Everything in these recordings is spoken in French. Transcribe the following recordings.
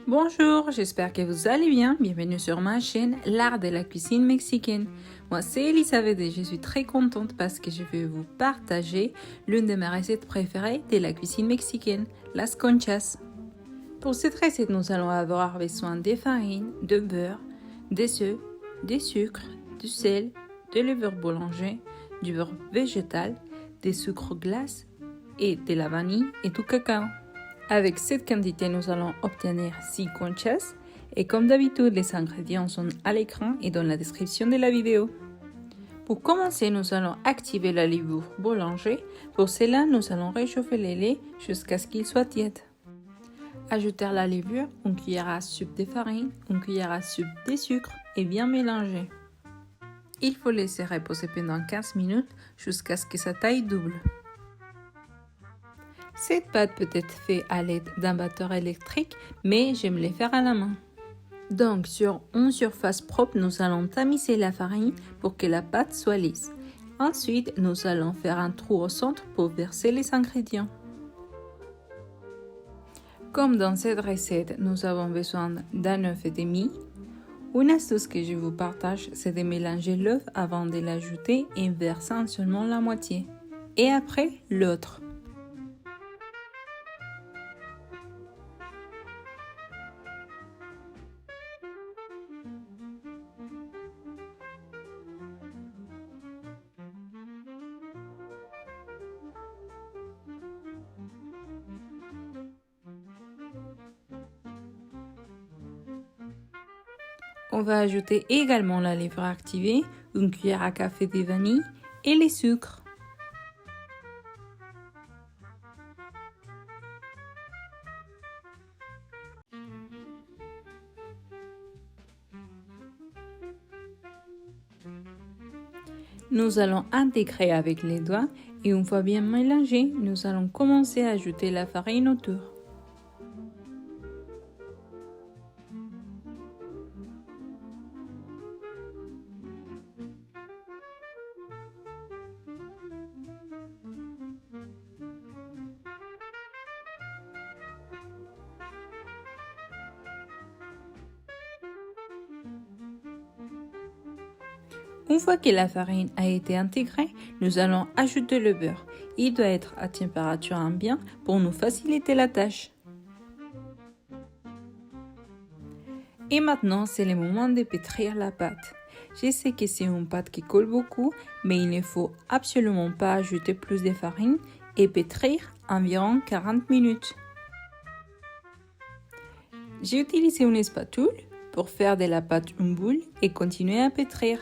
Bonjour, j'espère que vous allez bien. Bienvenue sur ma chaîne, l'art de la cuisine mexicaine. Moi, c'est Elisabeth et je suis très contente parce que je vais vous partager l'une de mes recettes préférées de la cuisine mexicaine, las conchas. Pour cette recette, nous allons avoir besoin de farine, de beurre, des œufs, du sucre, du sel, de levure boulanger, du beurre végétal, des sucres glace et de la vanille et du cacao. Avec cette quantité, nous allons obtenir 6 conchas et comme d'habitude, les ingrédients sont à l'écran et dans la description de la vidéo. Pour commencer, nous allons activer la levure boulanger. Pour cela, nous allons réchauffer le lait jusqu'à ce qu'il soit tiède. Ajouter la levure, une cuillère à soupe de farine, une cuillère à soupe de sucre et bien mélanger. Il faut laisser reposer pendant 15 minutes jusqu'à ce que sa taille double. Cette pâte peut être faite à l'aide d'un batteur électrique, mais j'aime les faire à la main. Donc, sur une surface propre, nous allons tamiser la farine pour que la pâte soit lisse. Ensuite, nous allons faire un trou au centre pour verser les ingrédients. Comme dans cette recette, nous avons besoin d'un œuf et demi. Une astuce que je vous partage, c'est de mélanger l'œuf avant de l'ajouter et versant seulement la moitié. Et après, l'autre. On va ajouter également la levure activée, une cuillère à café de vanille et les sucres. Nous allons intégrer avec les doigts et une fois bien mélangé, nous allons commencer à ajouter la farine autour. Une fois que la farine a été intégrée, nous allons ajouter le beurre. Il doit être à température ambiante pour nous faciliter la tâche. Et maintenant, c'est le moment de pétrir la pâte. Je sais que c'est une pâte qui colle beaucoup, mais il ne faut absolument pas ajouter plus de farine et pétrir environ 40 minutes. J'ai utilisé une spatule pour faire de la pâte une boule et continuer à pétrir.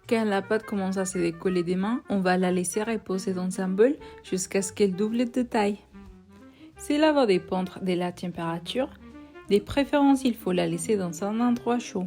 Quand la pâte commence à se décoller des mains, on va la laisser reposer dans un bol jusqu'à ce qu'elle double de taille. Cela va dépendre de la température. De préférence, il faut la laisser dans un endroit chaud.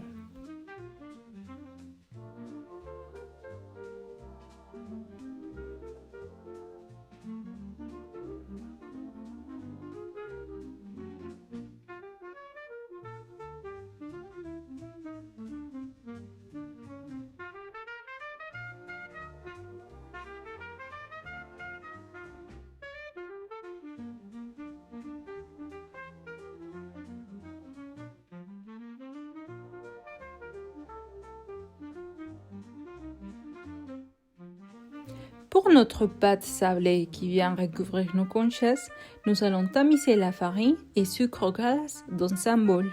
Pour notre pâte sablée qui vient recouvrir nos conchas, nous allons tamiser la farine et sucre glace dans un bol.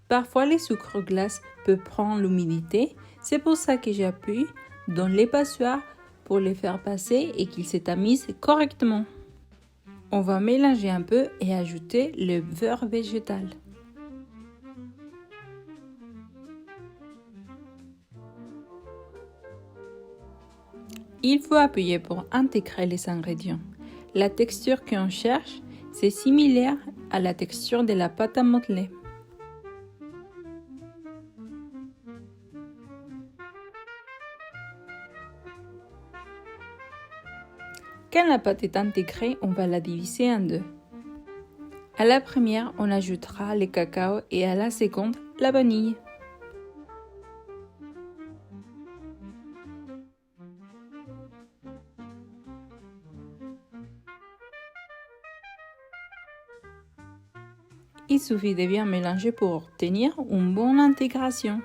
Parfois, le sucre glace peut prendre l'humidité, c'est pour ça que j'appuie dans les passoires pour les faire passer et qu'ils se tamisent correctement. On va mélanger un peu et ajouter le beurre végétal. Il faut appuyer pour intégrer les ingrédients. La texture qu'on cherche, c'est similaire à la texture de la pâte à modeler. Quand la pâte est intégrée, on va la diviser en deux. À la première, on ajoutera le cacao et à la seconde, la vanille. Il suffit de bien mélanger pour obtenir une bonne intégration.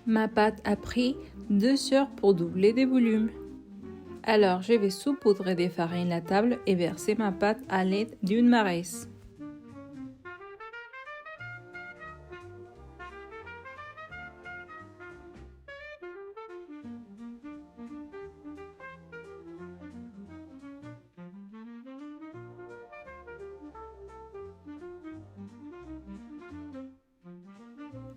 Ma pâte a pris 2 heures pour doubler de volume. Alors je vais saupoudrer de farine la table et verser ma pâte à l'aide d'une maresse.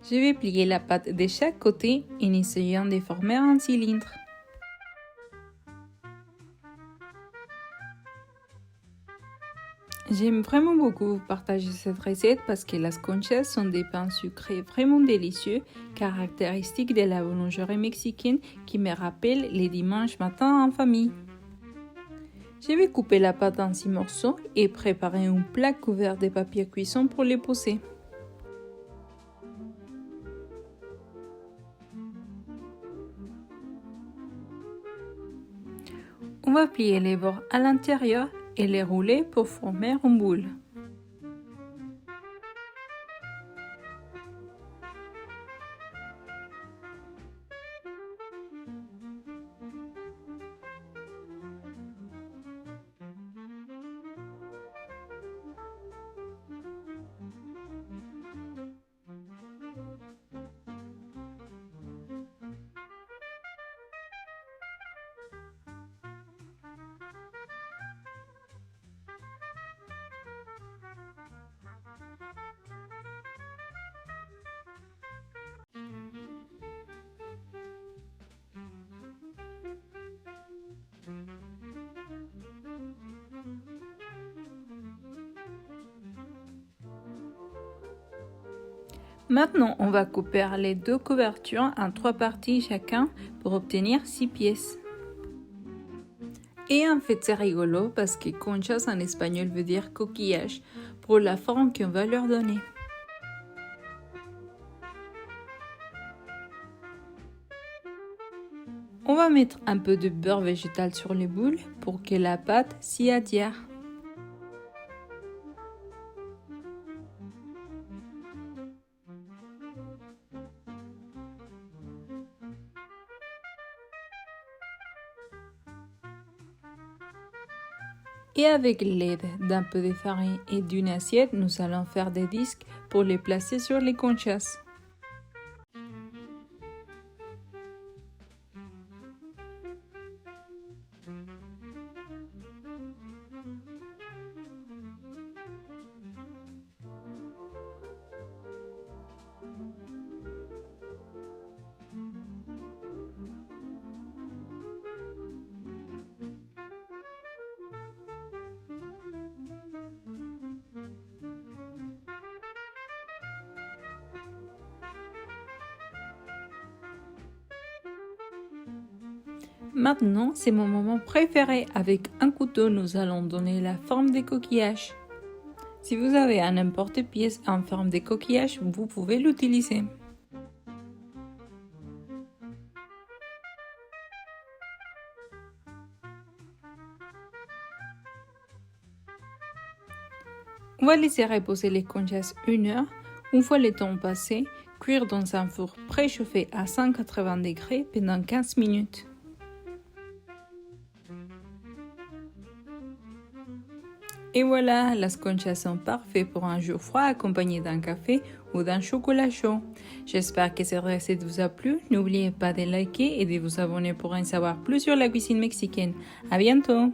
Je vais plier la pâte de chaque côté en essayant de former un cylindre. J'aime vraiment beaucoup vous partager cette recette parce que las conchas sont des pains sucrés vraiment délicieux, caractéristiques de la boulangerie mexicaine qui me rappellent les dimanches matins en famille. Je vais couper la pâte en 6 morceaux et préparer un plat couvert de papier cuisson pour les poser. On va plier les bords à l'intérieur et les rouler pour former une boule. Maintenant, on va couper les 2 couvertures en 3 parties chacun pour obtenir 6 pièces. Et en fait, c'est rigolo parce que conchas en espagnol veut dire coquillage pour la forme qu'on va leur donner. On va mettre un peu de beurre végétal sur les boules pour que la pâte s'y adhère. Et avec l'aide d'un peu de farine et d'une assiette, nous allons faire des disques pour les placer sur les conchas. Maintenant, c'est mon moment préféré. Avec un couteau, nous allons donner la forme des coquillages. Si vous avez un emporte-pièce en forme de coquillage, vous pouvez l'utiliser. On va laisser reposer les conchas 1 heure. Une fois le temps passé, cuire dans un four préchauffé à 180 degrés pendant 15 minutes. Et voilà, las conchas sont parfaites pour un jour froid accompagné d'un café ou d'un chocolat chaud. J'espère que cette recette vous a plu. N'oubliez pas de liker et de vous abonner pour en savoir plus sur la cuisine mexicaine. À bientôt!